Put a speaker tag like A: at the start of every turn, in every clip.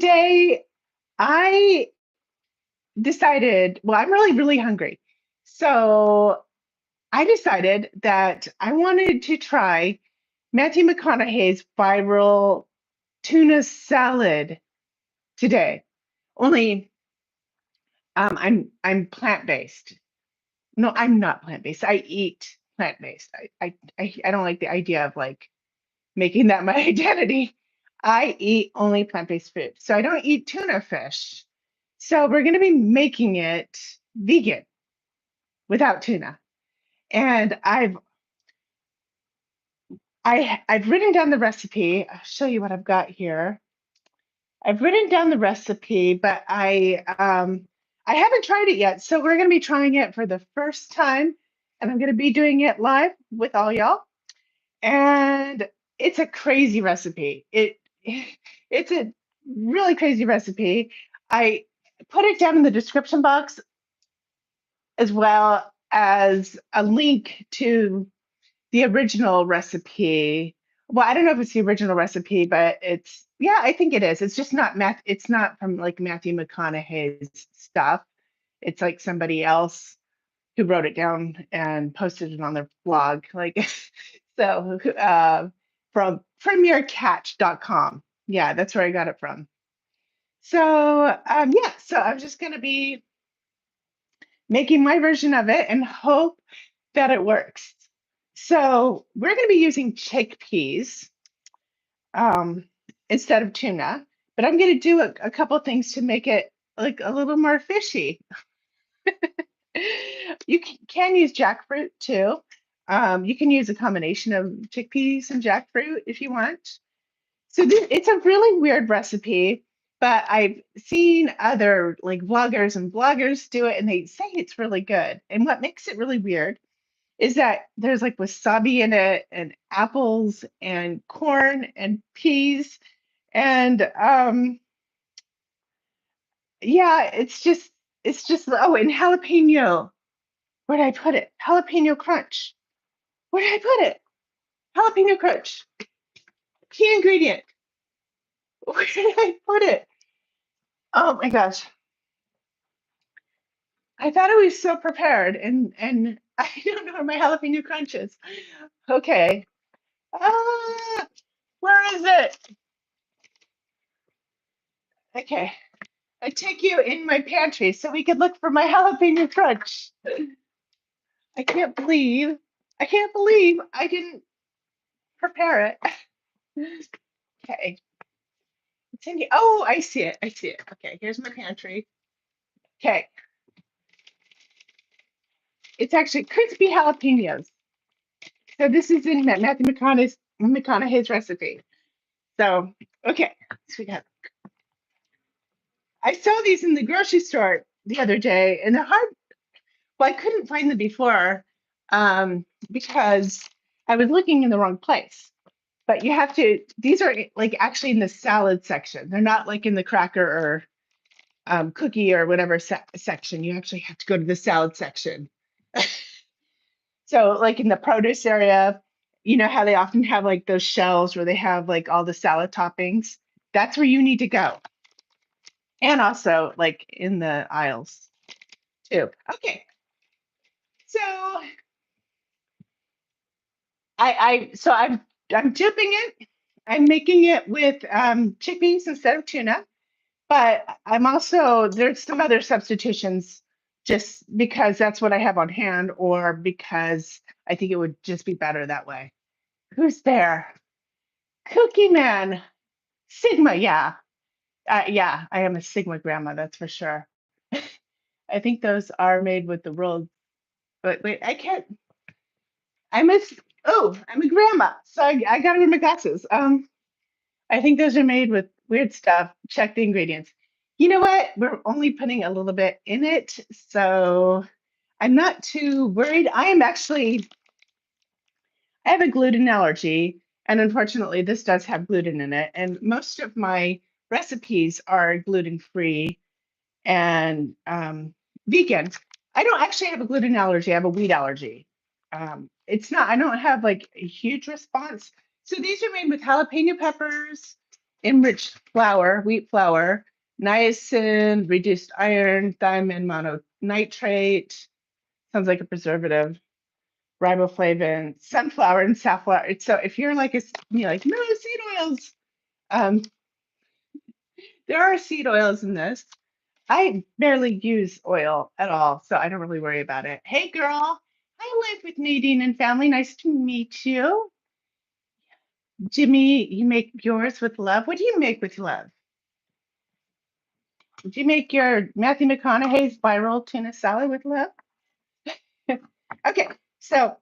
A: today I decided, well, I'm really, really hungry. So I decided that I wanted to try Matthew McConaughey's viral tuna salad today. Only I'm plant-based. No, I'm not plant-based. I eat plant-based. I don't like the idea of like making that my identity. I eat only plant-based food. So I don't eat tuna fish. So we're going to be making it vegan without tuna. And I've written down the recipe. I'll show you what I've got here. I've written down the recipe, but I haven't tried it yet. So we're going to be trying it for the first time, and I'm going to be doing it live with all y'all. And it's a crazy recipe. It's a really crazy recipe. I put it down in the description box as well as a link to the original recipe. Well, I don't know if it's the original recipe, but yeah, I think it is. It's just not it's not from like Matthew McConaughey's stuff. It's like somebody else who wrote it down and posted it on their blog. Like so from premiercatch.com. Yeah, that's where I got it from. So yeah, so I'm just gonna be making my version of it and hope that it works. So we're going to be using chickpeas um, instead of tuna, but I'm going to do a couple things to make it like a little more fishy. You can use jackfruit too. You can use a combination of chickpeas and jackfruit if you want. So it's a really weird recipe, but I've seen other like vloggers and bloggers do it, and they say it's really good. And what makes it really weird is that there's like wasabi in it and apples and corn and peas and yeah, it's just oh, and jalapeno. Where did I put it? Jalapeno crunch. Where did I put it? Jalapeno crunch. Key ingredient. Where did I put it? Oh my gosh. I thought I was so prepared and I don't know where my jalapeno crunch is. Okay. Ah, where is it? Okay. I take you in my pantry so we could look for my jalapeno crunch. I can't believe, I can't believe I didn't prepare it. Okay. It's in here. Oh, I see it. I see it. Okay, here's my pantry. Okay. It's actually crispy jalapenos. So this is in Matthew McConaughey's recipe. So, okay. So we got, I saw these in the grocery store the other day and they're hard. Well, I couldn't find them before because I was looking in the wrong place. But you have to, these are like actually in the salad section. They're not like in the cracker or cookie or whatever section. You actually have to go to the salad section. So, like in the produce area, you know how they often have like those shelves where they have like all the salad toppings? That's where you need to go. And also like in the aisles too. Okay. So I'm dipping it. I'm making it with chickpeas instead of tuna, but I'm also there's some other substitutions just because that's what I have on hand, or because I think it would just be better that way. Who's there? Cookie Man, Sigma. Yeah, yeah. I am a Sigma grandma, that's for sure. I think those are made with the rolled. But wait, I can't. I'm a oh, I'm a grandma, so I got to wear my glasses. I think those are made with weird stuff. Check the ingredients. You know what? We're only putting a little bit in it, so I'm not too worried. I have a gluten allergy, and unfortunately, this does have gluten in it. And most of my recipes are gluten free and vegan. I don't actually have a gluten allergy, I have a wheat allergy. I don't have like a huge response. So these are made with jalapeno peppers enriched flour, wheat flour, niacin, reduced iron, thiamine mononitrate, sounds like a preservative, riboflavin, sunflower and safflower. So if you're like like no seed oils, um, there are seed oils in this. I barely use oil at all, so I don't really worry about it. Hey girl, I live with Nadine and family. Nice to meet you. Jimmy, you make yours with love. What do you make with love? Do you make your Matthew McConaughey's viral tuna salad with love? Okay, so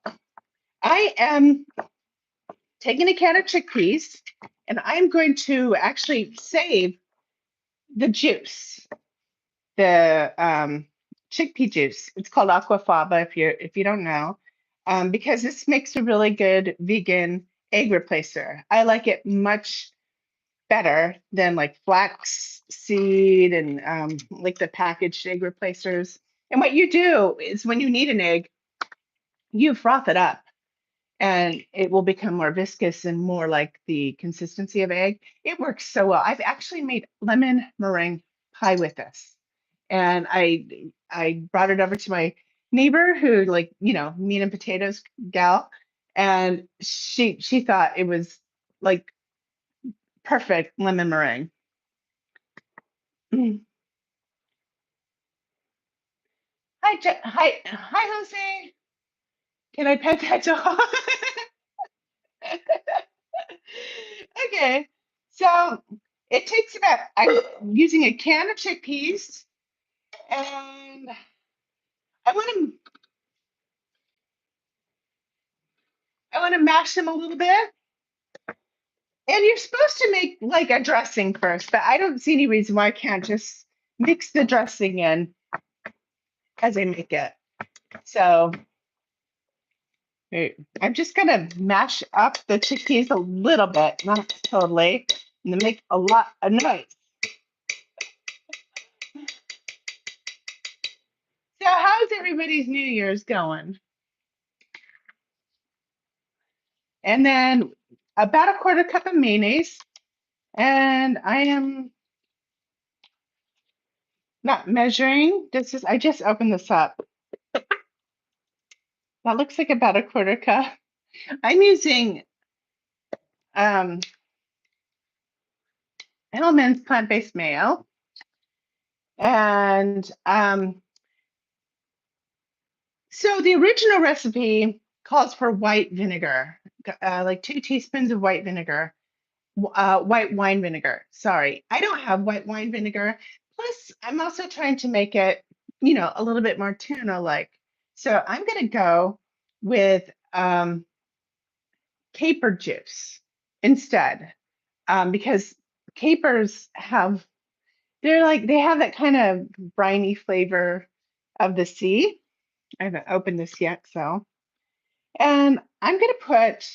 A: I am taking a can of chickpeas and I'm going to actually save the juice, the chickpea juice. It's called aquafaba if you don't know, because this makes a really good vegan egg replacer. I like it much better than like flax seed and like the packaged egg replacers. And what you do is when you need an egg, you froth it up and it will become more viscous and more like the consistency of egg. It works so well. I've actually made lemon meringue pie with this. And I brought it over to my neighbor who like, meat and potatoes gal. And she thought it was like perfect lemon meringue. Mm. Hi, Jose. Can I pet that dog? Okay, so it takes about, I'm using a can of chickpeas and I want to I want to mash them a little bit. And you're supposed to make like a dressing first, but I don't see any reason why I can't just mix the dressing in as I make it. So I'm just gonna mash up the chickpeas a little bit, not totally, and to make a lot of noise. So how's everybody's New Year's going? And then about a quarter cup of mayonnaise. And I am not measuring. I just opened this up. That looks like about a quarter cup. I'm using Hellman's plant-based mayo. And so the original recipe calls for white vinegar, like 2 teaspoons of white vinegar, white wine vinegar. Sorry, I don't have white wine vinegar. Plus, I'm also trying to make it, a little bit more tuna-like. So I'm going to go with caper juice instead, because capers they have that kind of briny flavor of the sea. I haven't opened this yet, so. And I'm going to put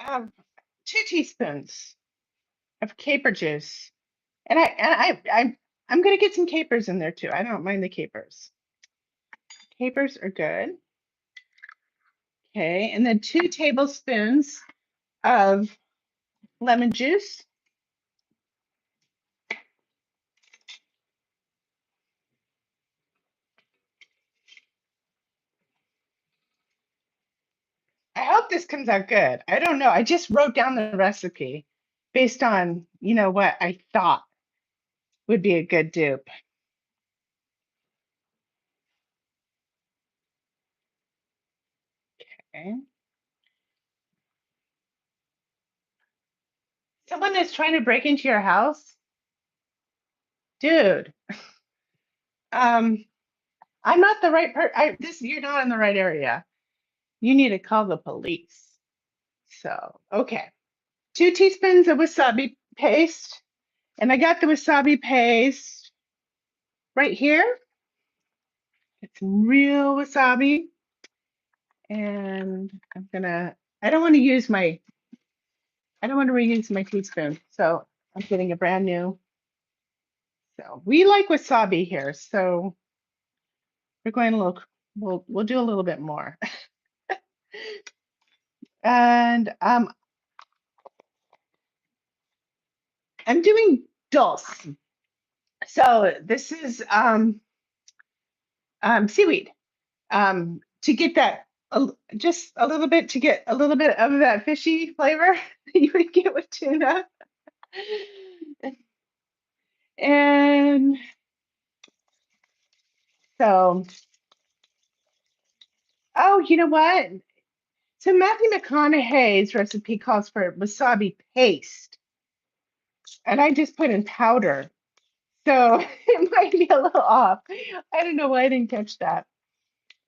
A: um, 2 teaspoons of caper juice. I'm going to get some capers in there too. I don't mind the capers. Capers are good. Okay, and then 2 tablespoons of lemon juice. I hope this comes out good. I don't know. I just wrote down the recipe based on, what I thought would be a good dupe. Okay. Someone is trying to break into your house? Dude, um, I'm not the right you're not in the right area. You need to call the police. So, okay. 2 teaspoons of wasabi paste. And I got the wasabi paste right here. It's some real wasabi. And I don't want to reuse my teaspoon. So I'm getting a brand new. So we like wasabi here. So we're going we'll do a little bit more. And I'm doing dulse. So this is seaweed to get that just a little bit to get a little bit of that fishy flavor that you would get with tuna. And so, oh, you know what? So Matthew McConaughey's recipe calls for wasabi paste, and I just put in powder. So it might be a little off. I don't know why I didn't catch that.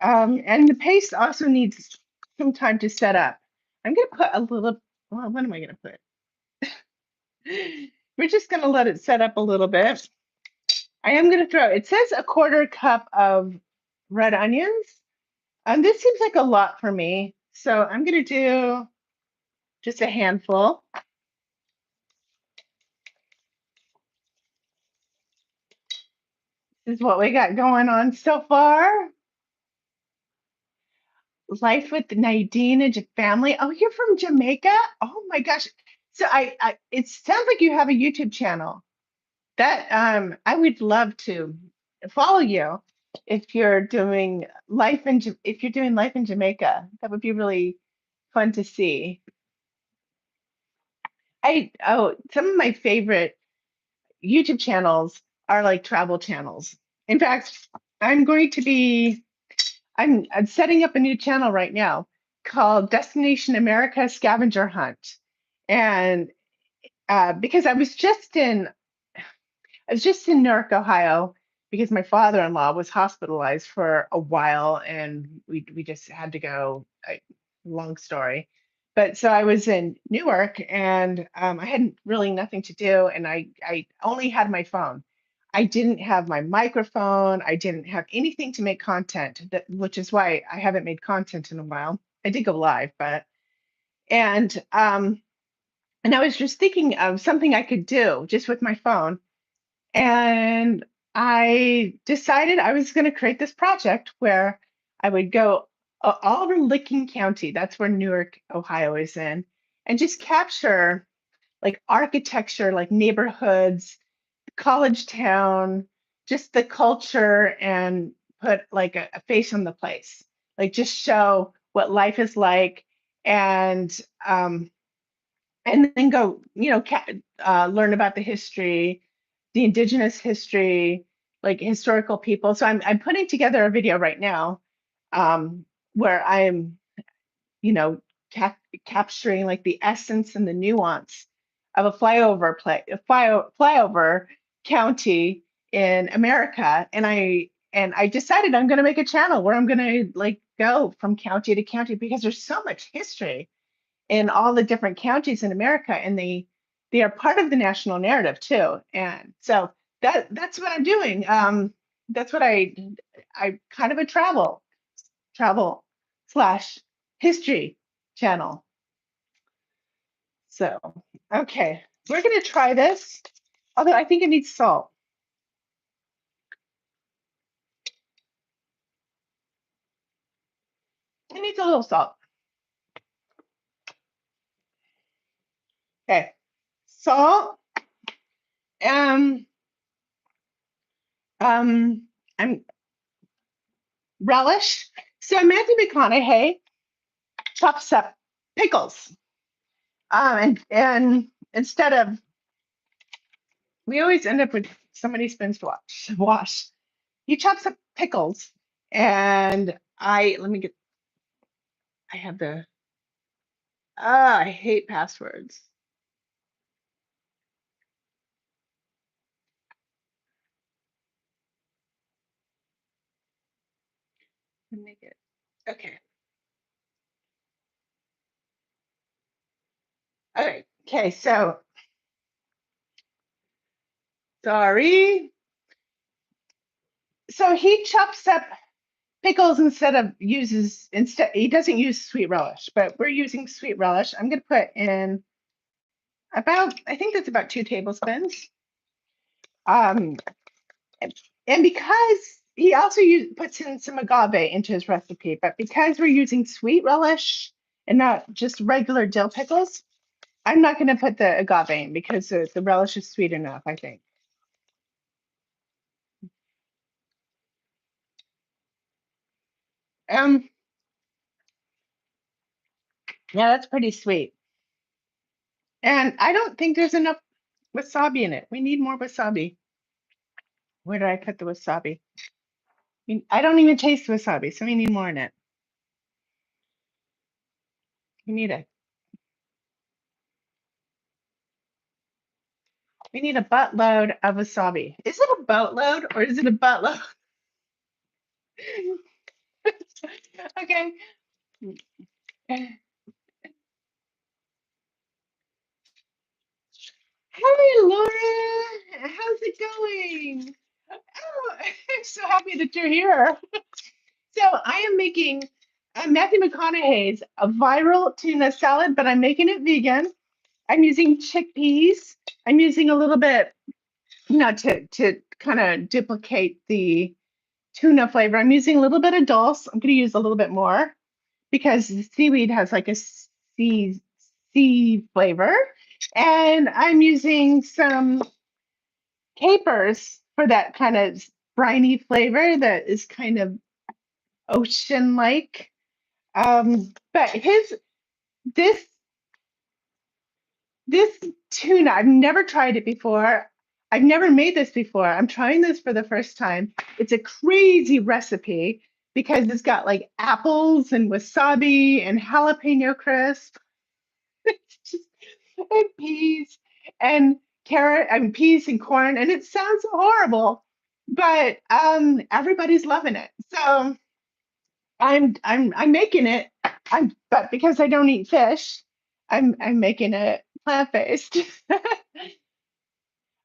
A: And the paste also needs some time to set up. I'm gonna put a little, well, what am I gonna put? We're just gonna let it set up a little bit. I am gonna throw, it says a quarter cup of red onions. And this seems like a lot for me. So I'm gonna do just a handful. This is what we got going on so far. Life with Nadine and your family. Oh, you're from Jamaica? Oh my gosh. So it sounds like you have a YouTube channel. That I would love to follow you if you're doing if you're doing life in Jamaica. That would be really fun to see. Some of my favorite YouTube channels are like travel channels. In fact, I'm going to be I'm setting up a new channel right now called Destination America Scavenger Hunt. And because I was just in Newark, Ohio, because my father-in-law was hospitalized for a while, and we just had to go. Long story, but so I was in Newark, and I had really nothing to do, and I only had my phone. I didn't have my microphone. I didn't have anything to make content, which is why I haven't made content in a while. I did go live, but and um and I was just thinking of something I could do just with my phone and I decided I was going to create this project where I would go all over Licking County, that's where Newark, Ohio is in, and just capture like architecture, like neighborhoods, college town, just the culture, and put like a face on the place. Like just show what life is like and um, and then go, learn about the history, the indigenous history, like historical people. So I'm putting together a video right now where I'm, you know, capturing like the essence and the nuance of a flyover county in America, and I decided I'm going to make a channel where I'm going to like go from county to county because there's so much history in all the different counties in America, and they are part of the national narrative too. And so that's what I'm doing. That's what I kind of a travel slash history channel. So okay, we're gonna try this. Although I think it needs salt. It needs a little salt. Okay, salt. Um, I'm relish. So Matthew McConaughey chops up pickles. And instead of we always end up with somebody spins to wash. He chops up pickles, and I let me get. I have the. Ah, I hate passwords. Let me get. Okay. All right. Okay. So sorry. So he chops up pickles instead he doesn't use sweet relish, but we're using sweet relish. I'm gonna put in about I think that's about 2 tablespoons. Um, and because he also puts in some agave into his recipe, but because we're using sweet relish and not just regular dill pickles, I'm not going to put the agave in because the relish is sweet enough, I think. Um, yeah, that's pretty sweet. And I don't think there's enough wasabi in it. We need more wasabi. Where did I put the wasabi? I don't even taste wasabi, so we need more in it. We need a we need a buttload of wasabi. Is it a boatload or is it a buttload? Okay. Hi, Laura. How's it going? Oh, I'm so happy that you're here. So I am making Matthew McConaughey's a viral tuna salad, but I'm making it vegan. I'm using chickpeas. I'm using a little bit, to kind of duplicate the tuna flavor. I'm using a little bit of dulse. I'm going to use a little bit more because the seaweed has like a sea flavor. And I'm using some capers for that kind of briny flavor that is kind of ocean like. But this this tuna, I've never tried it before. I've never made this before. I'm trying this for the first time. It's a crazy recipe because it's got like apples and wasabi and jalapeno crisp. It's just, and peas and carrot and peas and corn, and it sounds horrible, but everybody's loving it. So I'm making it. But because I don't eat fish, I'm making it plant-based.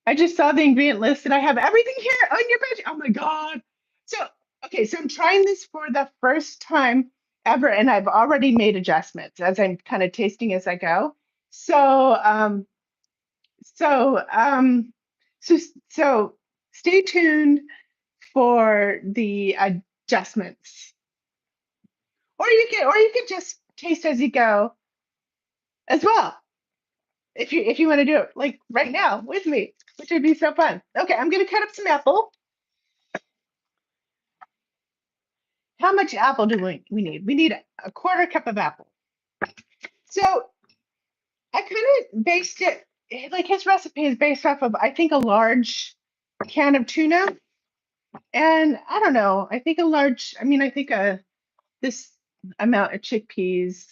A: I just saw the ingredient list and I have everything here on your page. Oh my God. So, okay, so I'm trying this for the first time ever, and I've already made adjustments as I'm kind of tasting as I go. So, so, um, so, so stay tuned for the adjustments, or you could just taste as you go as well. If you want to do it like right now with me, which would be so fun. Okay, I'm gonna cut up some apple. How much apple do we need? We need a quarter cup of apple. So I kind of based it, like his recipe is based off of, I think, a large can of tuna. And I don't know, I think a large, I mean, I think this amount of chickpeas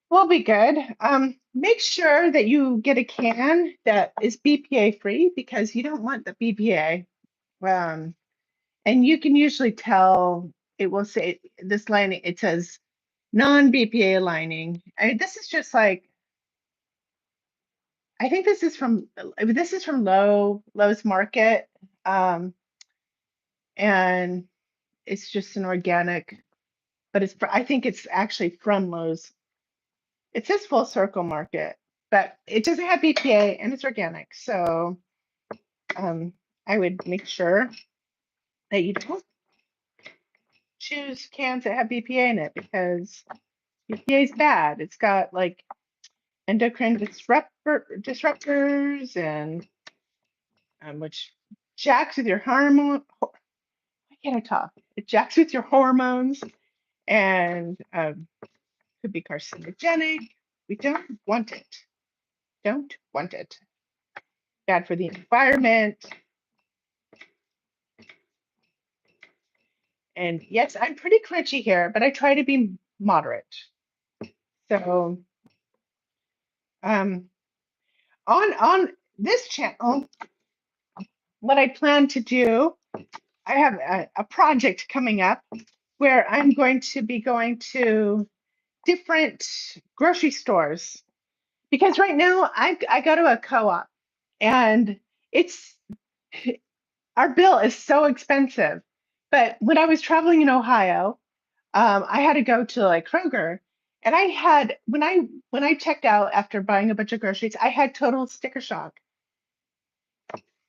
A: will be good. Make sure that you get a can that is BPA free because you don't want the BPA. Um, and you can usually tell it will say this lining, it says non-BPA lining. This is just like, I think this is from Lowe's Market. Um, and it's just an organic, but I think it's actually from Lowe's. It says Full Circle Market, but it doesn't have BPA and it's organic. So I would make sure that you don't choose cans that have BPA in it because BPA is bad. It's got like endocrine disruptors and which jacks with your hormone. Why can't I talk? It jacks with your hormones and could be carcinogenic. We don't want it. Don't want it. Bad for the environment. And yes, I'm pretty crunchy here, but I try to be moderate. So um, on this channel, what I plan to do, I have a project coming up where I'm going to be going to different grocery stores because right now I go to a co-op and it's our bill is so expensive. But when I was traveling in Ohio, I had to go to like Kroger, and I had when I checked out after buying a bunch of groceries, I had total sticker shock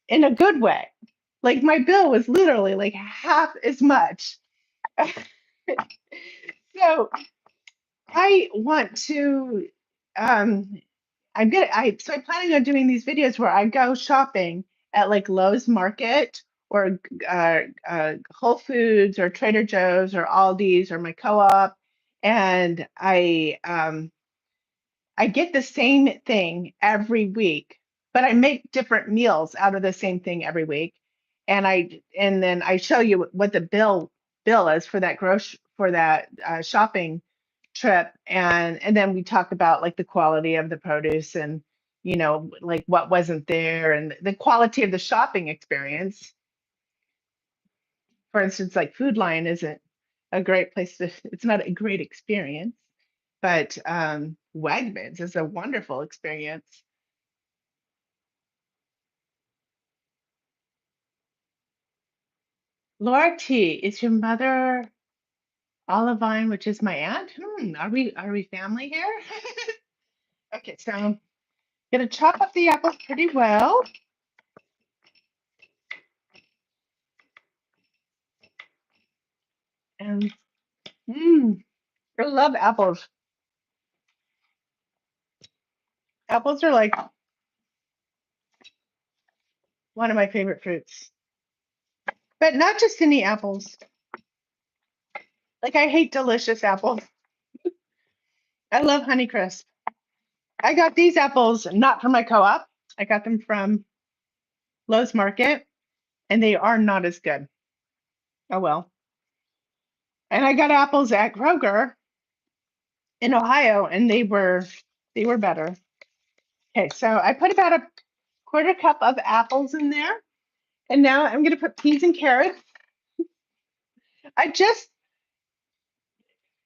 A: in a good way Like my bill was literally like half as much. So I want to um I'm planning on doing these videos where I go shopping at like Lowe's Market or Whole Foods or Trader Joe's or Aldi's or my co-op, and I get the same thing every week, but I make different meals out of the same thing every week. And then I show you what the bill is for that shopping trip, and then we talk about like the quality of the produce and like what wasn't there and the quality of the shopping experience. For instance, like Food Lion isn't a great place to, it's not a great experience, but Wegmans is a wonderful experience. Laura T, is your mother Olivine, which is my aunt? Are we family here? Okay, so I'm gonna chop up the apples pretty well. And mm, I love apples. Apples are like one of my favorite fruits. But not just any apples. Like I hate delicious apples. I love Honeycrisp. I got these apples not from my co-op. I got them from Lowe's Market, and they are not as good. Oh well. And I got apples at Kroger in Ohio, and they were better. Okay, so I put about a quarter cup of apples in there, and now I'm gonna put peas and carrots. I just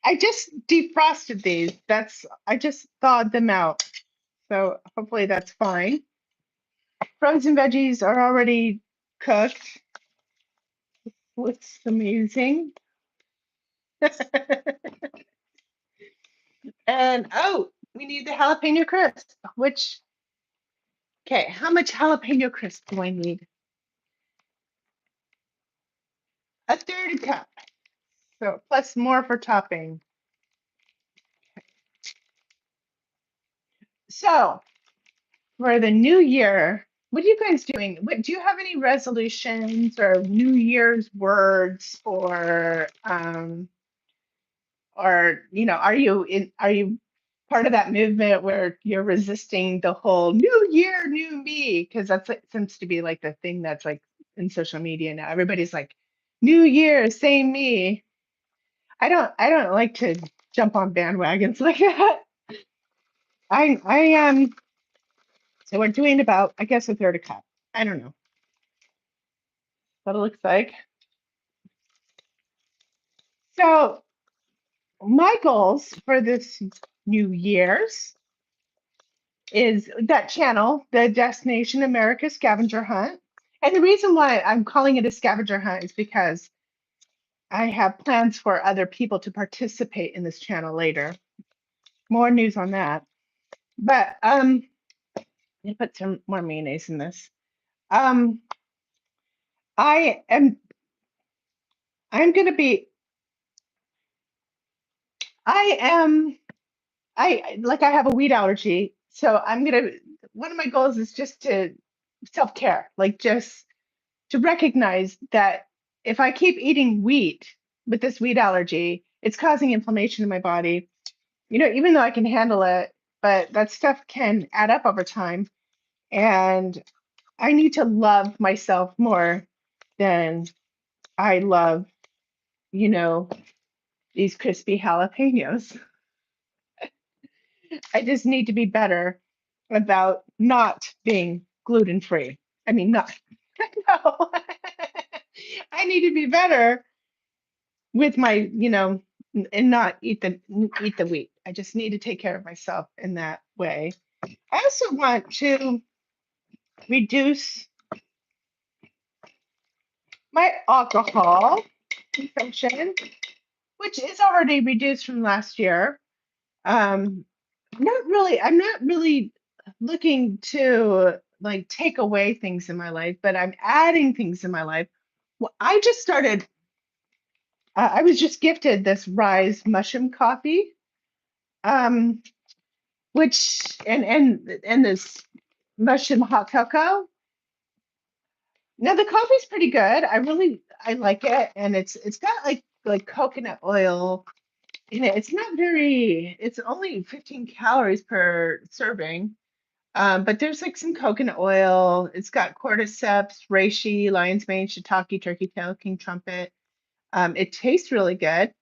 A: I just defrosted these. I just thawed them out. So hopefully that's fine. Frozen veggies are already cooked. Looks amazing. And oh, we need the jalapeno crisp, which, okay, how much jalapeno crisp do I need? A third cup. So plus more for topping. So for the new year, what are you guys doing? What, do you have any resolutions or New Year's words or are you part of that movement where you're resisting the whole new year, new me? Because that's it seems to be like the thing that's like in social media now. Everybody's like, new year, same me. I don't like to jump on bandwagons like that. I so we're doing about, I guess, a third a cup. I don't know what it looks like. So my goals for this New Year's is that channel, the Destination America Scavenger Hunt. And the reason why I'm calling it a scavenger hunt is because I have plans for other people to participate in this channel later. More news on that. But I'm gonna put some more mayonnaise in this. Um, I am I'm gonna be I am I have a wheat allergy, so I'm gonna one of my goals is just to self-care, like just to recognize that if I keep eating wheat with this wheat allergy, it's causing inflammation in my body. Even though I can handle it, but that stuff can add up over time. And I need to love myself more than I love, you know, these crispy jalapenos. I just need to be better about not being gluten free. I mean, not, no. I need to be better with my, and not eat the wheat. I just need to take care of myself in that way. I also want to reduce my alcohol consumption, which is already reduced from last year. I'm not really looking to like take away things in my life, but I'm adding things in my life. Well, I just started, I was just gifted this Rise mushroom coffee, um, which and this mushroom hot cocoa. Now the coffee's pretty good. I like it, and it's got like coconut oil in it. It's not very. It's only 15 calories per serving. But there's like some coconut oil. It's got cordyceps, reishi, lion's mane, shiitake, turkey tail, king trumpet. It tastes really good.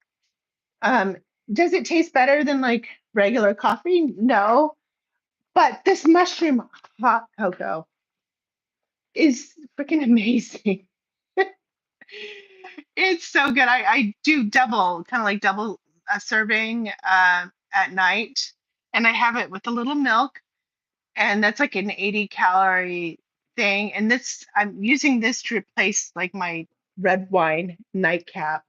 A: Um, does it taste better than like regular coffee? No, but this mushroom hot cocoa is freaking amazing. It's so good. I do double, kind of like double a serving at night, and I have it with a little milk, and that's like an 80-calorie thing. And this, I'm using this to replace like my red wine nightcap,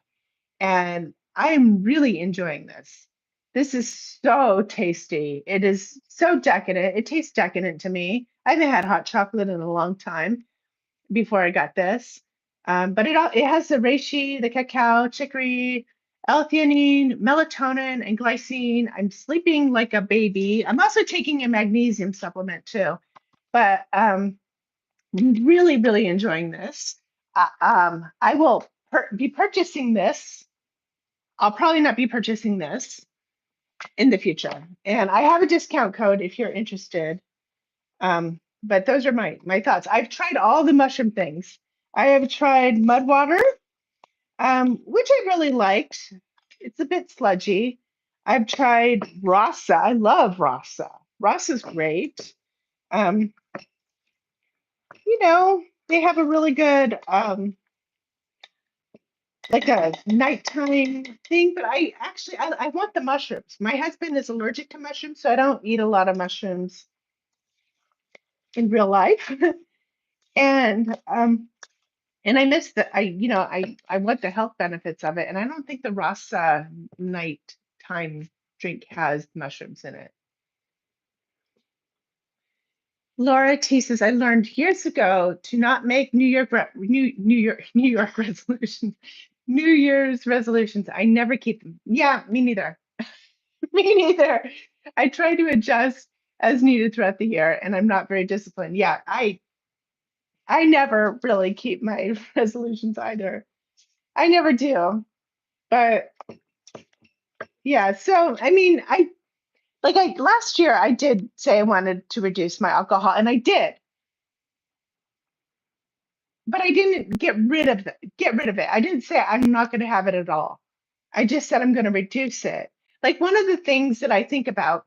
A: and I am really enjoying this. This is so tasty. It is so decadent. It tastes decadent to me. I haven't had hot chocolate in a long time before I got this. But it has the reishi, the cacao, chicory, L-theanine, melatonin, and glycine. I'm sleeping like a baby. I'm also taking a magnesium supplement too. But really, really enjoying this. I will be purchasing this. I'll probably not be purchasing this in the future. And I have a discount code if you're interested. But those are my thoughts. I've tried all the mushroom things. I have tried mud water, which I really liked. It's a bit sludgy. I've tried rasa. I love rasa. Rasa's great. Um, they have a really good like a nighttime thing, but I want the mushrooms. My husband is allergic to mushrooms, so I don't eat a lot of mushrooms in real life. And and I miss the I want the health benefits of it, and I don't think the rasa nighttime drink has mushrooms in it. Laura T says, I learned years ago to not make New York resolutions, New Year's resolutions. I never keep them. Yeah, me neither. Me neither. I try to adjust as needed throughout the year, and I'm not very disciplined. Yeah, I never really keep my resolutions either. I never do. But yeah, so I mean, I last year I did say I wanted to reduce my alcohol, and I did, but I didn't get rid of it. I didn't say I'm not going to have it at all. I just said I'm going to reduce it. Like one of the things that I think about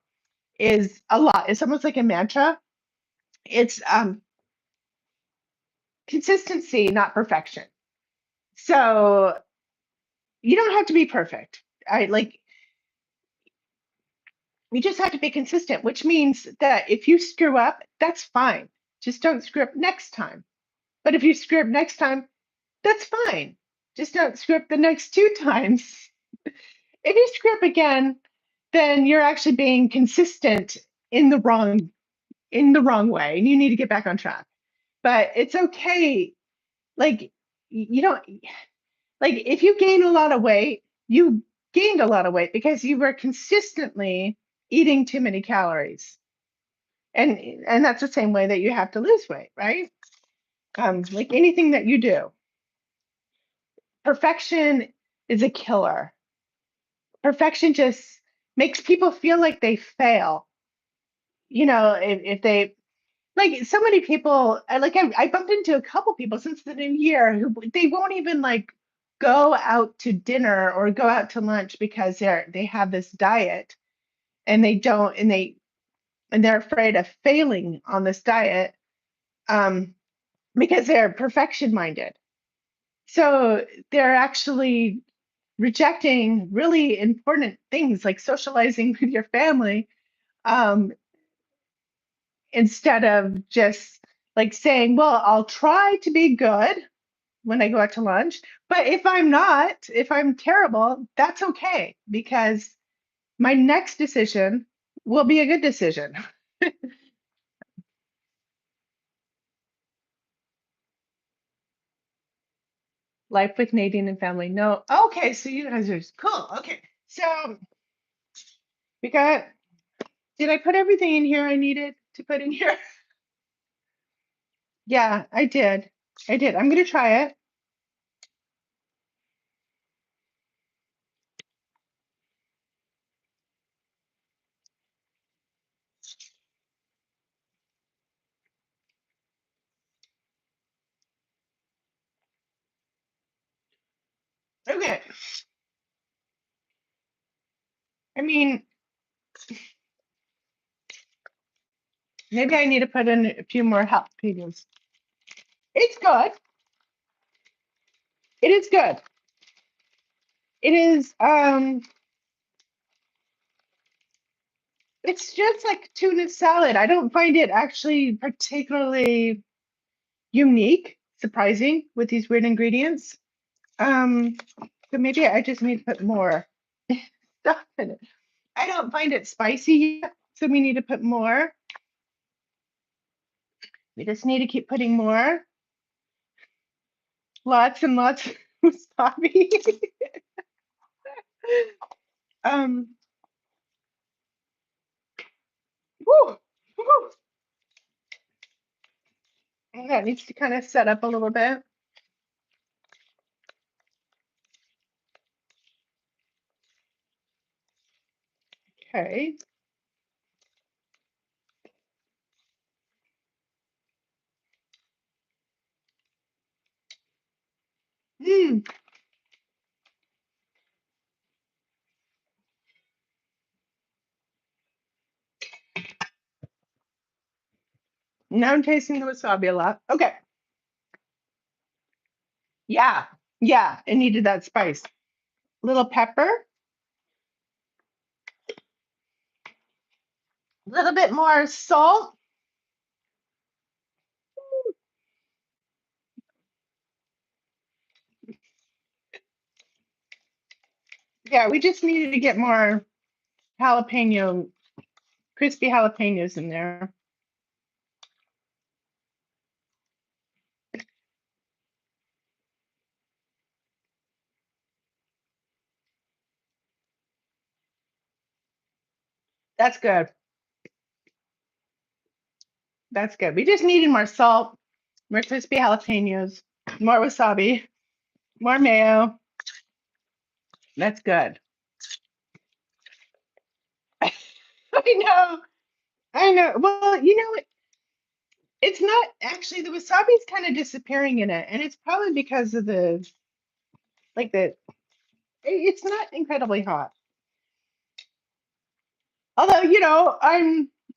A: is a lot. It's almost like a mantra. It's consistency, not perfection. So you don't have to be perfect. I like you just have to be consistent, which means that if you screw up, that's fine. Just don't screw up next time. But if you screw up next time, that's fine. Just don't screw up the next two times. If you screw up again, then you're actually being consistent in the wrong way, and you need to get back on track. But it's okay. Like you don't like if you gain a lot of weight, you gained a lot of weight because you were consistently eating too many calories. And that's the same way that you have to lose weight, right? Like anything that you do. Perfection is a killer. Perfection just makes people feel like they fail. If they like so many people, I bumped into a couple people since the new year who they won't even like go out to dinner or go out to lunch because they have this diet and they don't and they're afraid of failing on this diet because they're perfection minded. So they're actually rejecting really important things like socializing with your family um, instead of just like saying, well, I'll try to be good when I go out to lunch. But if I'm terrible, that's okay because my next decision will be a good decision. Life with Nadine and family. No. Okay, so you guys are cool. Okay. So we got, did I put everything in here I needed to put in here? Yeah, I did. I did. I'm gonna try it. Okay. I mean, maybe I need to put in a few more jalapenos. It's good. It is good. It is, it's just like tuna salad. I don't find it actually particularly unique, surprising with these weird ingredients. Um, so maybe I just need to put more stuff in it. I don't find it spicy yet, so we need to put more. We just need to keep putting more. Lots and lots of wasabi. um, whew, whew. And that needs to kind of set up a little bit. Okay. Mm. Now I'm tasting the wasabi a lot. Okay. Yeah. Yeah. It needed that spice. Little pepper. A little bit more salt. Yeah, we just needed to get more jalapeno, crispy jalapenos in there. That's good. That's good. We just needed more salt, more crispy jalapenos, more wasabi, more mayo. That's good. I know. I know. Well, it's not actually the wasabi's kind of disappearing in it, and it's probably because of the like the it's not incredibly hot. Although,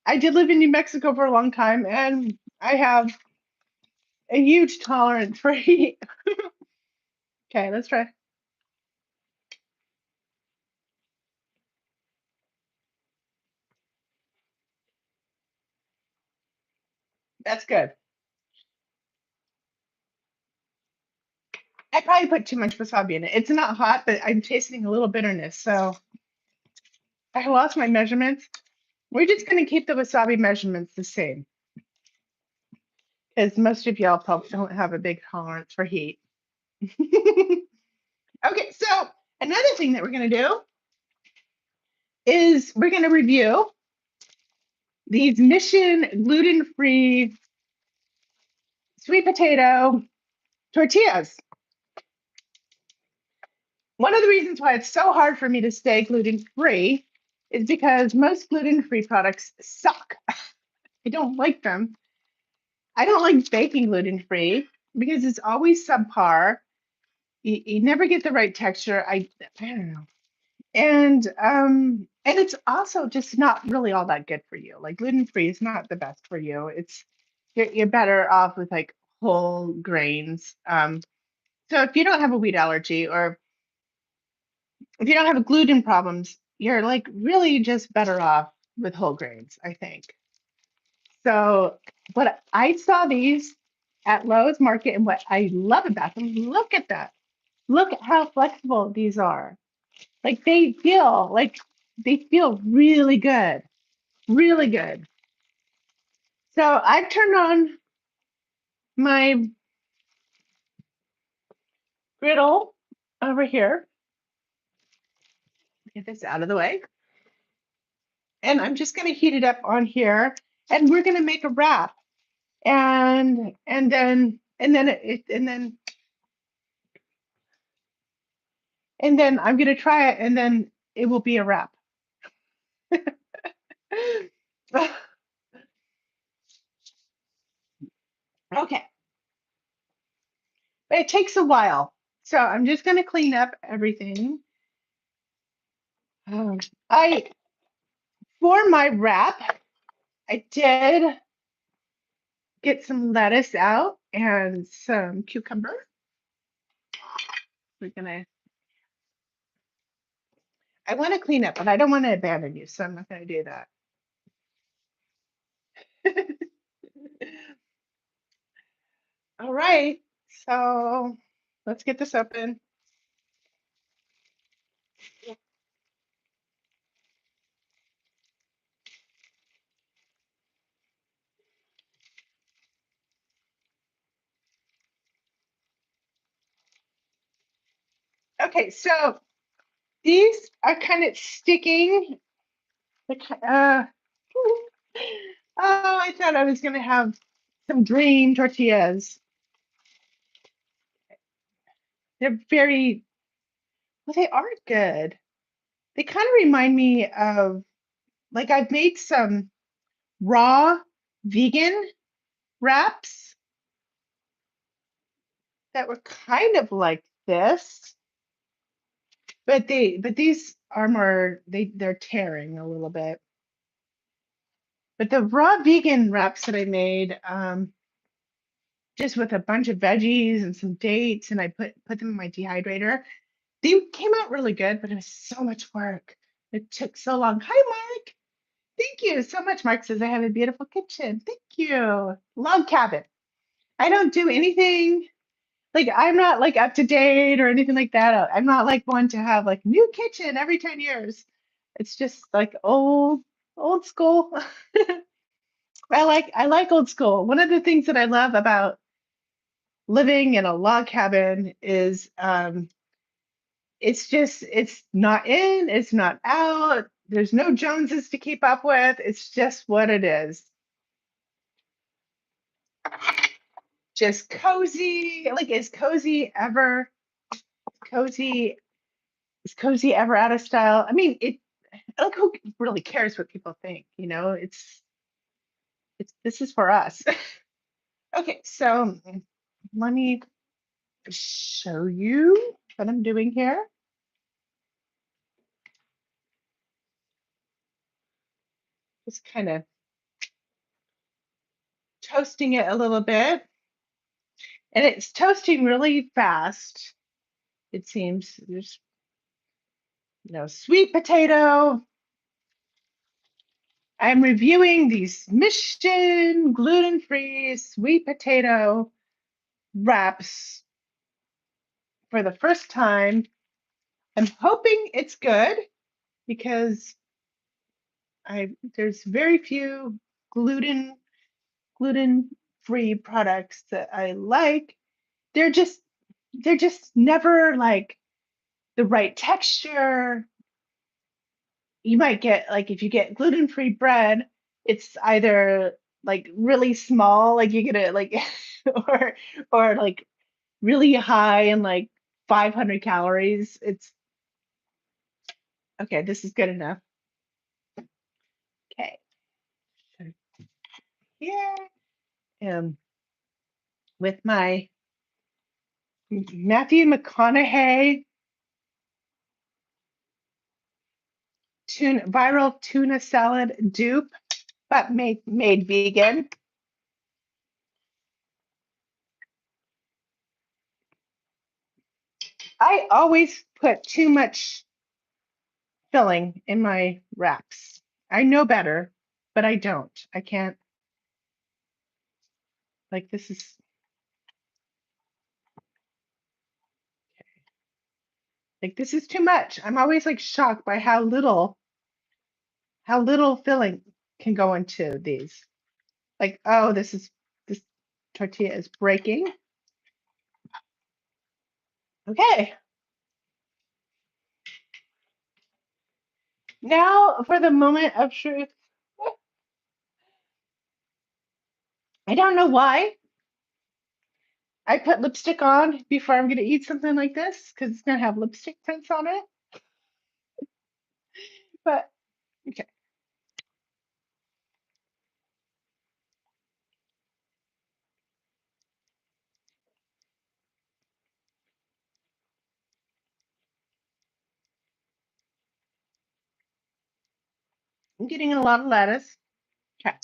A: I did live in New Mexico for a long time and I have a huge tolerance for heat. Okay, let's try. That's good. I probably put too much wasabi in it. It's not hot, but I'm tasting a little bitterness. So I lost my measurements. We're just going to keep the wasabi measurements the same because most of y'all probably don't have a big tolerance for heat. Okay, so another thing that we're going to do is we're going to review these Mission gluten-free sweet potato tortillas. One of the reasons why it's so hard for me to stay gluten-free is because most gluten-free products suck. I don't like them. I don't like baking gluten-free because it's always subpar. You never get the right texture. I don't know. And it's also just not really all that good for you. Like gluten-free is not the best for you. You're better off with like whole grains. So if you don't have a wheat allergy or if you don't have gluten problems, you're like really just better off with whole grains, I think. So, what I saw these at Lowe's Market, and what I love about them, look at that. Look at how flexible these are. Like they feel really good, really good. So I've turned on my griddle over here. Get this out of the way. And I'm just going to heat it up on here, and we're going to make a wrap. And then I'm going to try it, and then it will be a wrap. Okay. But it takes a while. So I'm just going to clean up everything. I For my wrap, I did get some lettuce out and some cucumber. I want to clean up, but I don't want to abandon you, so I'm not going to do that. All right, so let's get this open. Okay, so these are kind of sticking. Oh, I thought I was going to have some green tortillas. They're very, well, they are good. They kind of remind me of, like, I've made some raw vegan wraps that were kind of like this, but these are more, they're tearing a little bit. But the raw vegan wraps that I made, just with a bunch of veggies and some dates, and I put them in my dehydrator. They came out really good, but it was so much work. It took so long. Hi, Mark. Thank you so much. Mark says I have a beautiful kitchen. Thank you. Log cabin. I don't do anything, like, I'm not like up to date or anything like that. I'm not like one to have like new kitchen every 10 years. It's just like old school. I like old school. One of the things that I love about living in a log cabin is it's not in, it's not out. There's no Joneses to keep up with. It's just what it is. Just cozy. Like, cozy is cozy ever out of style? I mean, like, who really cares what people think? It's this is for us. Okay, so let me show you what I'm doing here. Just kind of toasting it a little bit. And it's toasting really fast. It seems there's sweet potato. I'm reviewing these Mission gluten-free sweet potato wraps for the first time. I'm hoping it's good because there's very few gluten gluten-free products that I like. They're just never like the right texture. You might get, like, if you get gluten-free bread, it's either like really small, like you get it like or like really high and like 500 calories. It's okay. This is good enough. Okay. Here, with my Matthew McConaughey viral tuna salad dupe, but made vegan. I always put too much filling in my wraps. I know better, but I don't. I can't. Like, this is, too much. I'm always like shocked by how little filling can go into these. Like, oh, this tortilla is breaking. Okay, now for the moment of truth. I don't know why I put lipstick on before I'm going to eat something like this because it's going to have lipstick prints on it. But okay, I'm getting a lot of lettuce. Okay,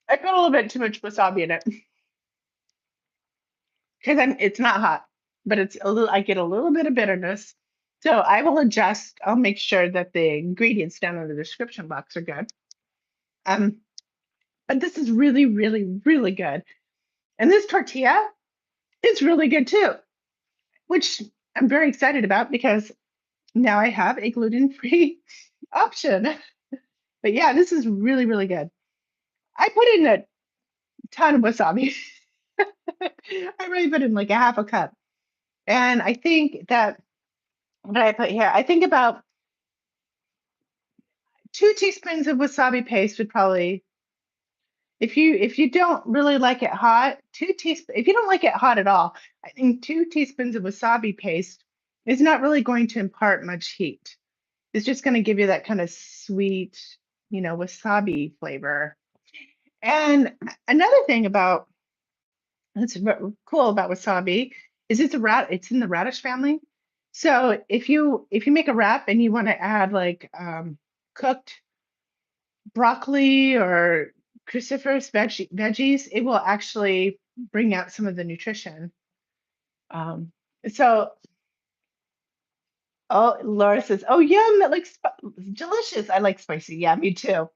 A: I put a little bit too much wasabi in it because it's not hot, but it's a little. I get a little bit of bitterness, so I will adjust. I'll make sure that the ingredients down in the description box are good. Um, but this is really, really, really good, and this tortilla is really good too, which I'm very excited about because now I have a gluten-free option. But yeah, this is really, really good. I put in a ton of wasabi. I really put in like a half a cup. And I think that what did I put here? I think about 2 teaspoons of wasabi paste would probably, if you don't really like it hot, 2 teaspoons, if you don't like it hot at all, I think 2 teaspoons of wasabi paste is not really going to impart much heat. It's just going to give you that kind of sweet, wasabi flavor. And another thing about that's cool about wasabi is it's in the radish family. So if you make a wrap and you want to add like cooked broccoli or cruciferous veggies, it will actually bring out some of the nutrition. Um, so oh, Laura says, "Oh, yum! That looks delicious. I like spicy. Yeah, me too.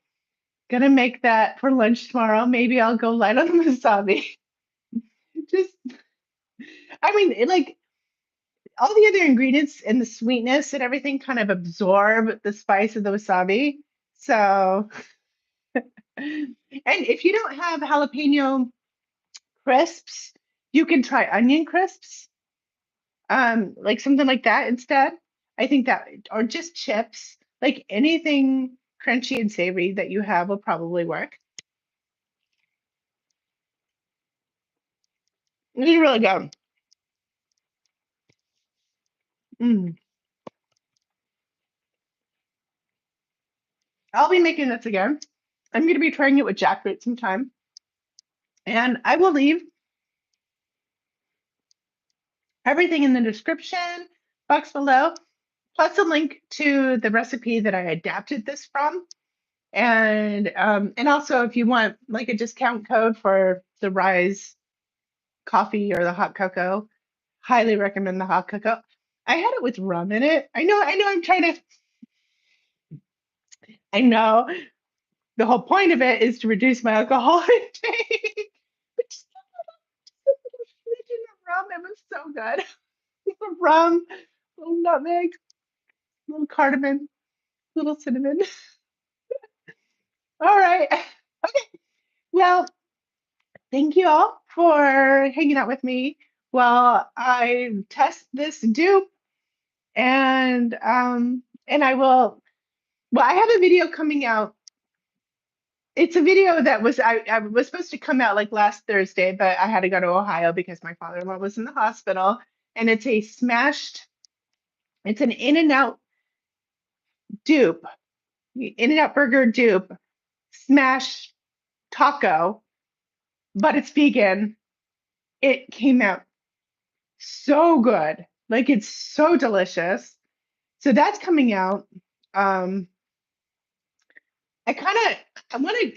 A: Gonna make that for lunch tomorrow. Maybe I'll go light on the wasabi. Just, I mean, like all the other ingredients and the sweetness and everything kind of absorb the spice of the wasabi. So, and if you don't have jalapeno crisps, you can try onion crisps, like something like that instead. I think that, or just chips, like anything crunchy and savory that you have will probably work. It's really good. Mm. I'll be making this again. I'm going to be trying it with jackfruit sometime. And I will leave everything in the description box below, plus a link to the recipe that I adapted this from. And also if you want like a discount code for the Rise coffee or the hot cocoa, highly recommend the hot cocoa. I had it with rum in it. I know I know the whole point of it is to reduce my alcohol intake. But just a little of rum, it was so good. The rum, little nutmeg, little cardamom, little cinnamon. All right. Well, thank you all for hanging out with me while I test this dupe and I will I have a video coming out. It's a video that I was supposed to come out like last Thursday, but I had to go to Ohio because my father-in-law was in the hospital. And it's an In-N-Out dupe, In-N-Out burger dupe, smash taco, but it's vegan. It came out so good. Like it's so delicious. So that's coming out. Um, I kind of I want to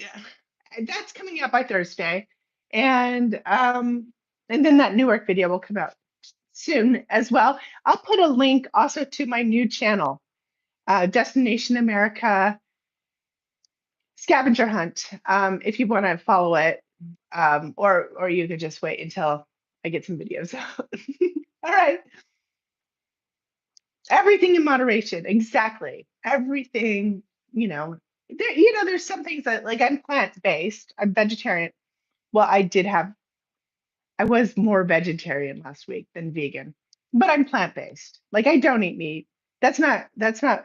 A: that's coming out by Thursday. And then that Newark video will come out soon as well. I'll put a link also to my new channel, Destination America Scavenger Hunt, if you want to follow it, or you could just wait until I get some videos out. All right. Everything in moderation. Exactly. Everything, there's some things that like I'm plant-based, I'm vegetarian. Well, I was more vegetarian last week than vegan, but I'm plant-based. Like I don't eat meat. That's not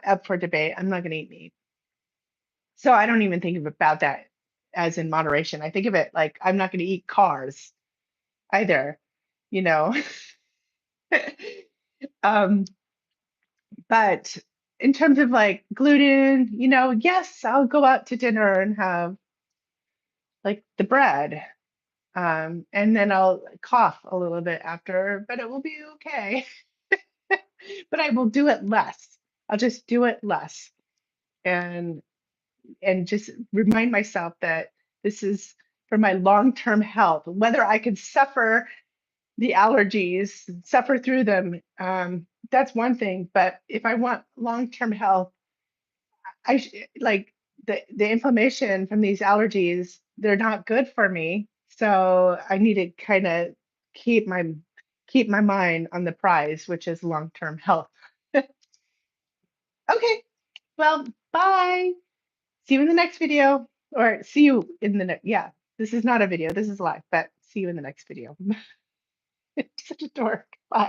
A: up for debate. I'm not going to eat meat. So I don't even think of about that as in moderation. I think of it like I'm not going to eat cars either, you know. Um, but in terms of like gluten, yes, I'll go out to dinner and have like the bread. And then I'll cough a little bit after, but it will be okay. But I will do it less. I'll just do it less and just remind myself that this is for my long-term health. Whether I can suffer the allergies, suffer through them, that's one thing. But if I want long-term health, like the inflammation from these allergies, they're not good for me. So I need to kind of keep my keep my mind on the prize, which is long-term health. Okay, well, bye. See you in the next video, or see you in the next. Yeah, this is not a video. This is live, but see you in the next video. Such a dork. Bye.